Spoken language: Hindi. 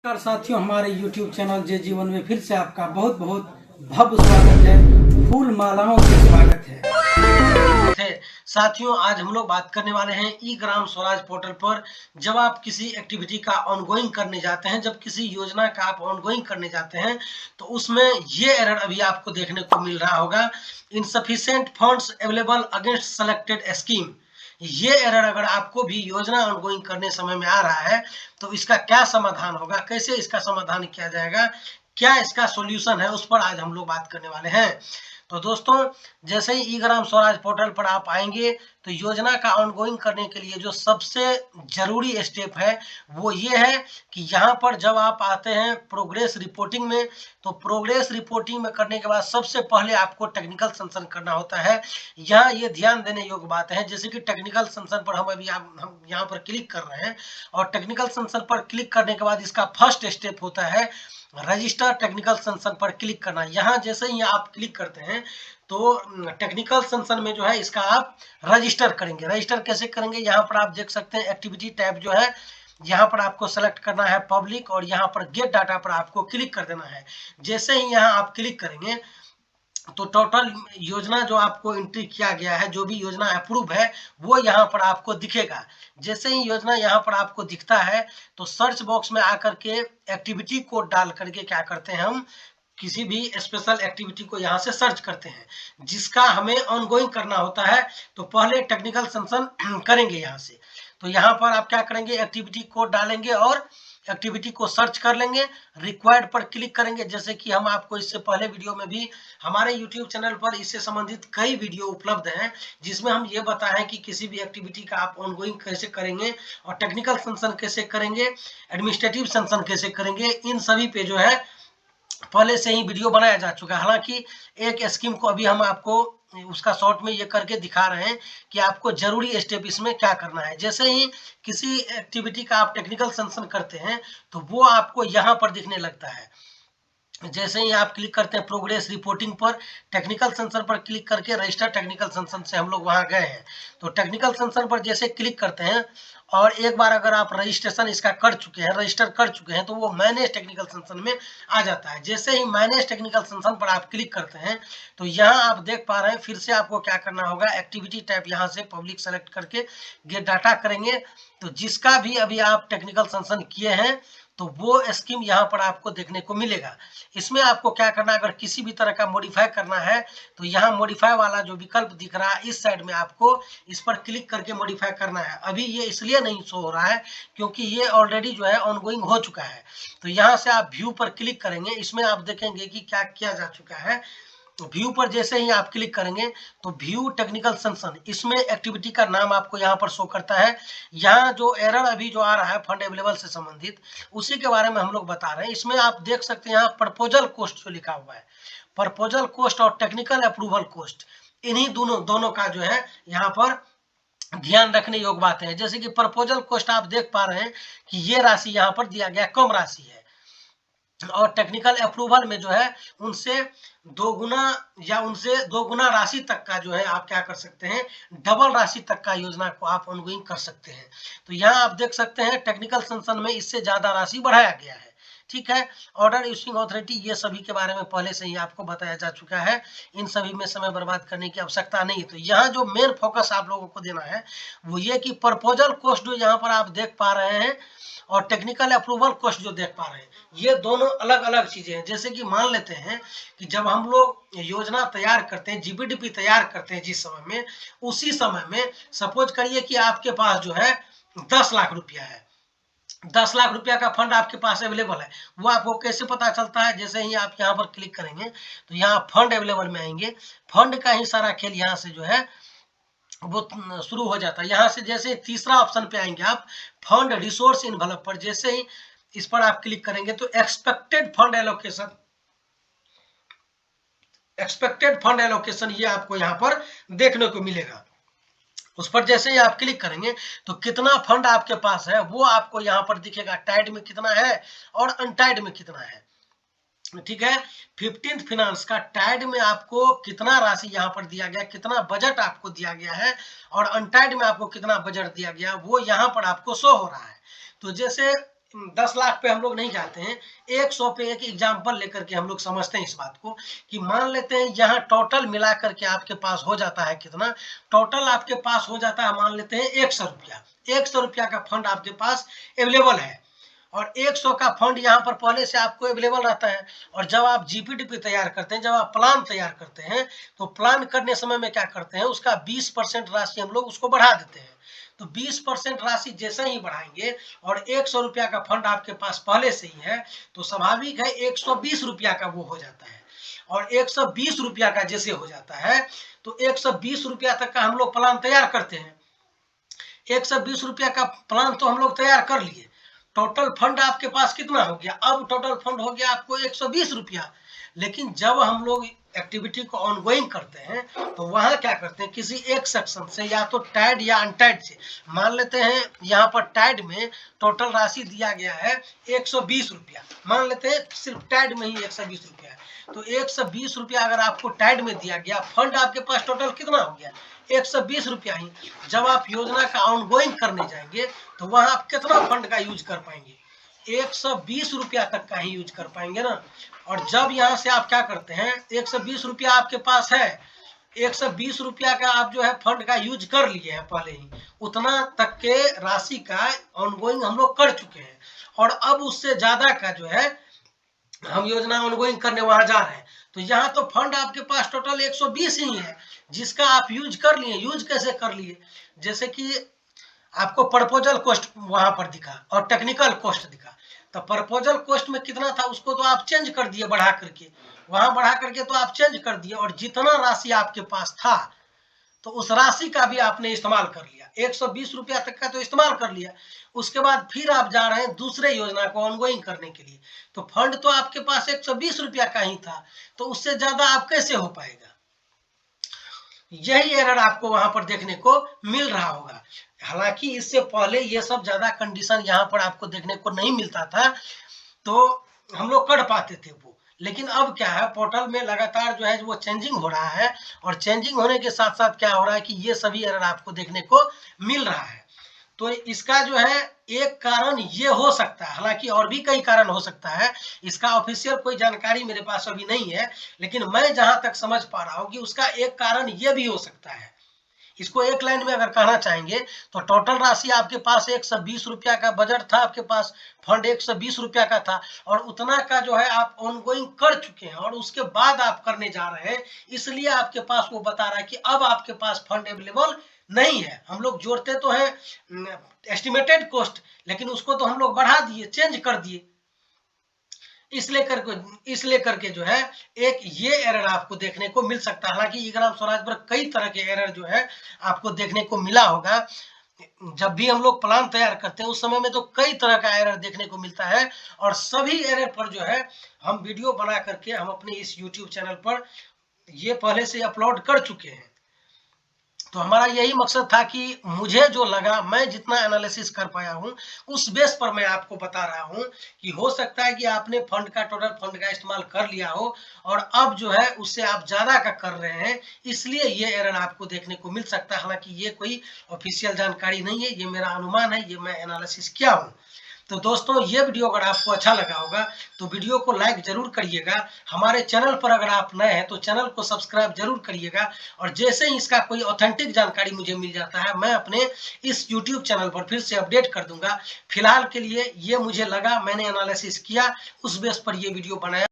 नमस्कार साथियों, हमारे YouTube चैनल जय जीवन में फिर से आपका बहुत बहुत भव्य स्वागत है। फूल मालाओं से स्वागत है। साथियों, आज हम लोग बात करने वाले हैं ई ग्राम स्वराज पोर्टल पर जब आप किसी एक्टिविटी का ऑनगोइंग करने जाते हैं, जब किसी योजना का आप ऑनगोइंग करने जाते हैं तो उसमें ये एरर अभी आपको देखने को मिल रहा होगा, insufficient funds available against selected scheme. ये एरर अगर आपको भी योजना ऑनगोइंग करने समय में आ रहा है तो इसका क्या समाधान होगा, कैसे इसका समाधान किया जाएगा, क्या इसका सॉल्यूशन है, उस पर आज हम लोग बात करने वाले हैं। तो दोस्तों, जैसे ही ई ग्राम स्वराज पोर्टल पर आप आएंगे तो योजना का ऑनगोइंग करने के लिए जो सबसे जरूरी स्टेप है वो ये है कि यहाँ पर जब आप आते हैं प्रोग्रेस रिपोर्टिंग में, तो प्रोग्रेस रिपोर्टिंग में करने के बाद सबसे पहले आपको टेक्निकल सेंशन करना होता है। यहाँ ये ध्यान देने योग्य बात है, जैसे कि टेक्निकल सेंशन पर हम यहाँ पर क्लिक कर रहे हैं और टेक्निकल सेंशन पर क्लिक करने के बाद इसका फर्स्ट स्टेप होता है रजिस्टर टेक्निकल सेंशन पर क्लिक करना। यहाँ जैसे ही आप क्लिक करते हैं तो टेक्निकल सेंशन में जो है इसका आप रजिस्टर करेंगे। रजिस्टर कैसे करेंगे, यहाँ पर आप देख सकते हैं एक्टिविटी टैब जो है, यहाँ पर आपको सेलेक्ट करना है पब्लिक और यहाँ पर गेट डाटा पर आपको क्लिक कर देना है। जैसे ही यहाँ आप क्लिक करेंगे तो टोटल योजना जो आपको एंट्री किया गया है, जो भी योजना अप्रूव है वो यहाँ पर आपको दिखेगा। जैसे ही योजना यहाँ पर आपको दिखता है तो सर्च बॉक्स में आकर के एक्टिविटी कोड डाल करके क्या करते हैं, हम किसी भी स्पेशल एक्टिविटी को यहाँ से सर्च करते हैं जिसका हमें ऑनगोइंग करना होता है। तो पहले टेक्निकल सेंशन करेंगे यहाँ से, तो यहाँ पर आप क्या करेंगे, एक्टिविटी कोड डालेंगे और एक्टिविटी को सर्च कर लेंगे, रिक्वायर्ड पर क्लिक करेंगे। जैसे कि हम आपको इससे पहले वीडियो में भी हमारे YouTube चैनल पर इससे संबंधित कई वीडियो उपलब्ध हैं जिसमें हम ये बताएं कि किसी भी एक्टिविटी का आप ऑनगोइंग कैसे करेंगे और टेक्निकल सेंशन कैसे करेंगे, एडमिनिस्ट्रेटिव सेंशन कैसे करेंगे, इन सभी पे जो है पहले से ही वीडियो बनाया जा चुका है। हालांकि एक स्कीम को अभी हम आपको उसका शॉर्ट में ये करके दिखा रहे हैं कि आपको जरूरी स्टेप इसमें क्या करना है। जैसे ही किसी एक्टिविटी का आप टेक्निकल सेंशन करते हैं तो वो आपको यहाँ पर दिखने लगता है। जैसे ही आप क्लिक करते हैं प्रोग्रेस रिपोर्टिंग पर, टेक्निकल सेंशन पर क्लिक करके रजिस्टर टेक्निकल सेंशन से हम लोग वहां गए हैं। तो टेक्निकल सेंशन पर जैसे क्लिक करते हैं और एक बार अगर आप रजिस्ट्रेशन इसका कर चुके हैं, रजिस्टर कर चुके हैं, तो वो मैनेज टेक्निकल सेंशन में आ जाता है। जैसे ही मैनेज टेक्निकल सेंशन पर आप क्लिक करते हैं तो यहाँ आप देख पा रहे हैं, फिर से आपको क्या करना होगा, एक्टिविटी टैब यहाँ से पब्लिक सेलेक्ट करके गेट डाटा करेंगे। तो जिसका भी अभी आप टेक्निकल सेंशन किए हैं तो वो स्कीम यहाँ पर आपको देखने को मिलेगा। इसमें आपको क्या करना है, अगर किसी भी तरह का मॉडिफाई करना है तो यहाँ मॉडिफाई वाला जो विकल्प दिख रहा है इस साइड में आपको इस पर क्लिक करके मॉडिफाई करना है। अभी ये इसलिए नहीं शो हो रहा है क्योंकि ये ऑलरेडी जो है ऑनगोइंग हो चुका है। तो यहाँ से आप व्यू पर क्लिक करेंगे, इसमें आप देखेंगे कि क्या किया जा चुका है। व्यू पर जैसे ही आप क्लिक करेंगे तो व्यू टेक्निकल सेंशन, इसमें एक्टिविटी का नाम आपको यहाँ पर शो करता है। यहाँ जो एरर अभी जो आ रहा है फंड अवेलेबल से संबंधित, उसी के बारे में हम लोग बता रहे हैं। इसमें आप देख सकते हैं यहाँ प्रपोजल कोस्ट जो लिखा हुआ है, प्रपोजल कोस्ट और टेक्निकल अप्रूवल कोस्ट, इन्हीं दोनों का जो है यहाँ पर ध्यान रखने योग्य बातें हैं। जैसे कि प्रपोजल कोस्ट आप देख पा रहे हैं कि ये राशि यहाँ पर दिया गया कम राशि है और टेक्निकल अप्रूवल में जो है उनसे दो गुना राशि तक का जो है आप क्या कर सकते हैं, डबल राशि तक का योजना को आप ऑनगोइंग कर सकते हैं। तो यहाँ आप देख सकते हैं टेक्निकल सेंशन में इससे ज्यादा राशि बढ़ाया गया है। ठीक है, ऑर्डर इश्यूइंग अथॉरिटी, ये सभी के बारे में पहले से ही आपको बताया जा चुका है, इन सभी में समय बर्बाद करने की आवश्यकता नहीं है। तो यहाँ जो मेन फोकस आप लोगों को देना है वो ये कि प्रपोजल कोस्ट जो यहाँ पर आप देख पा रहे हैं और टेक्निकल अप्रूवल कोस्ट जो देख पा रहे हैं, ये दोनों अलग अलग चीजें हैं। जैसे कि मान लेते हैं कि जब हम लोग योजना तैयार करते हैं, जीपीडीपी तैयार करते हैं जिस समय में, उसी समय में सपोज करिए कि आपके पास जो है 10 लाख रुपया है, 10 लाख रुपया का फंड आपके पास अवेलेबल है। वो आपको कैसे पता चलता है, जैसे ही आप यहाँ पर क्लिक करेंगे तो यहाँ फंड अवेलेबल में आएंगे, फंड का ही सारा खेल यहाँ से जो है वो शुरू हो जाता है। यहाँ से जैसे तीसरा ऑप्शन पे आएंगे आप, फंड रिसोर्स इन्वेलप पर, जैसे ही इस पर आप क्लिक करेंगे तो एक्सपेक्टेड फंड एलोकेशन ये आपको यहाँ पर देखने को मिलेगा। उस पर जैसे ही आप क्लिक करेंगे तो कितना फंड आपके पास है वो आपको यहाँ पर दिखेगा, टाइड में कितना है और अनटाइड में कितना है। ठीक है, 15th फिनांस का टाइड में आपको कितना राशि यहाँ पर दिया गया, कितना बजट आपको दिया गया है और अनटाइड में आपको कितना बजट दिया गया, वो यहाँ पर आपको शो हो रहा है। तो जैसे 10 लाख पे हम लोग नहीं जाते हैं, 100 पे एक एग्जाम्पल लेकर के हम लोग समझते हैं इस बात को कि मान लेते हैं यहाँ टोटल मिला करके आपके पास हो जाता है कितना, टोटल आपके पास हो जाता है मान लेते हैं 100 रुपया। 100 रुपया का फंड आपके पास अवेलेबल है और 100 का फंड यहाँ पर पहले से आपको अवेलेबल रहता है। और जब आप जीपीडीपी तैयार करते हैं, जब आप प्लान तैयार करते हैं, तो प्लान करने समय में क्या करते हैं, उसका 20% राशि हम लोग उसको बढ़ा देते हैं। तो 20% राशि जैसे ही बढ़ाएंगे और 100 रुपया का फंड आपके पास पहले से ही है, तो स्वाभाविक है 120 रुपया का वो हो जाता है। और 120 रुपया का जैसे हो जाता है तो 120 रुपया तक का हम लोग प्लान तैयार करते हैं। 120 रुपया का प्लान तो हम लोग तैयार कर लिए, टोटल फंड आपके पास कितना हो गया, अब टोटल फंड हो गया आपको 120 रुपया। लेकिन जब हम लोग एक्टिविटी को ऑनगोइंग करते हैं तो वहां क्या करते हैं, किसी एक सेक्शन से या तो टाइड या अनटाइड से, मान लेते हैं यहाँ पर टाइड में टोटल राशि दिया गया है 120 रुपया, मान लेते हैं सिर्फ टाइड में ही 120 रुपया है, तो 120 रुपया अगर आपको टाइड में दिया गया, फंड आपके पास टोटल कितना हो गया, 120 रुपया ही। जब आप योजना का ऑनगोइंग करने जाएंगे तो वहां आप कितना फंड का यूज कर पाएंगे, 120 रुपया तक का ही यूज कर पाएंगे ना। और जब यहाँ से आप क्या करते हैं, 120 रुपया आपके पास है, 120 रुपया का आप जो है फंड का यूज कर लिए हैं पहले ही, उतना तक के राशि का ऑनगोइंग हम लोग कर चुके हैं। और अब उससे ज्यादा का जो है हम योजना ऑनगोइंग करने वहां जा रहे हैं, तो यहाँ तो फंड आपके पास टोटल 120 ही है जिसका आप यूज कर लिए। यूज कैसे कर लिए, जैसे कि आपको प्रपोजल कॉस्ट वहां पर दिखा और टेक्निकल कॉस्ट दिखा, तो प्रपोजल कॉस्ट में कितना था उसको तो आप चेंज कर दिए, बढ़ा करके वहां बढ़ा करके तो आप चेंज कर दिए, और जितना राशि आपके पास था तो उस राशि का भी आपने इस्तेमाल कर लिया, 120 रुपया तक का तो इस्तेमाल कर लिया। उसके बाद फिर आप जा रहे हैं दूसरे योजना को ऑनगोइंग करने के लिए, तो फंड तो आपके पास 120 रुपया का ही था, तो उससे ज्यादा आप कैसे हो पाएगा। यही एरर आपको वहां पर देखने को मिल रहा होगा। हालांकि इससे पहले ये सब ज्यादा कंडीशन यहाँ पर आपको देखने को नहीं मिलता था, तो हम लोग कर पाते थे वो। लेकिन अब क्या है, पोर्टल में लगातार जो है वो चेंजिंग हो रहा है, और चेंजिंग होने के साथ साथ क्या हो रहा है कि ये सभी एरर आपको देखने को मिल रहा है। तो इसका जो है एक कारण ये हो सकता है, हालांकि और भी कई कारण हो सकता है, इसका ऑफिशियल कोई जानकारी मेरे पास अभी नहीं है, लेकिन मैं जहां तक समझ पा रहा हूं कि उसका एक कारण ये भी हो सकता है। इसको एक लाइन में अगर कहना चाहेंगे तो टोटल राशि आपके पास 120 रुपया का बजट था, आपके पास फंड 120 रुपया का था, और उतना का जो है आप ऑनगोइंग कर चुके हैं और उसके बाद आप करने जा रहे हैं, इसलिए आपके पास वो बता रहा है कि अब आपके पास फंड अवेलेबल नहीं है। हम लोग जोड़ते तो हैं एस्टिमेटेड कॉस्ट, लेकिन उसको तो हम लोग बढ़ा दिए, चेंज कर दिए, इसलिए करके जो है एक ये एरर आपको देखने को मिल सकता है। हालांकि ई ग्राम स्वराज पर कई तरह के एरर जो है आपको देखने को मिला होगा। जब भी हम लोग प्लान तैयार करते हैं उस समय में तो कई तरह का एरर देखने को मिलता है, और सभी एरर पर जो है हम वीडियो बना करके हम अपने इस YouTube चैनल पर ये पहले से अपलोड कर चुके हैं। तो हमारा यही मकसद था कि मुझे जो लगा, मैं जितना एनालिसिस कर पाया हूं उस बेस पर मैं आपको बता रहा हूं कि हो सकता है कि आपने फंड का टोटल फंड का इस्तेमाल कर लिया हो और अब जो है उससे आप ज्यादा का कर रहे हैं, इसलिए ये एरर आपको देखने को मिल सकता है। हालांकि ये कोई ऑफिशियल जानकारी नहीं है, ये मेरा अनुमान है, ये मैं एनालिसिस किया हूँ। तो दोस्तों ये वीडियो अगर आपको अच्छा लगा होगा तो वीडियो को लाइक जरूर करिएगा। हमारे चैनल पर अगर आप नए हैं तो चैनल को सब्सक्राइब जरूर करिएगा, और जैसे ही इसका कोई ऑथेंटिक जानकारी मुझे मिल जाता है मैं अपने इस YouTube चैनल पर फिर से अपडेट कर दूंगा। फिलहाल के लिए ये मुझे लगा, मैंने एनालिसिस किया, उस बेस पर ये वीडियो बनाया।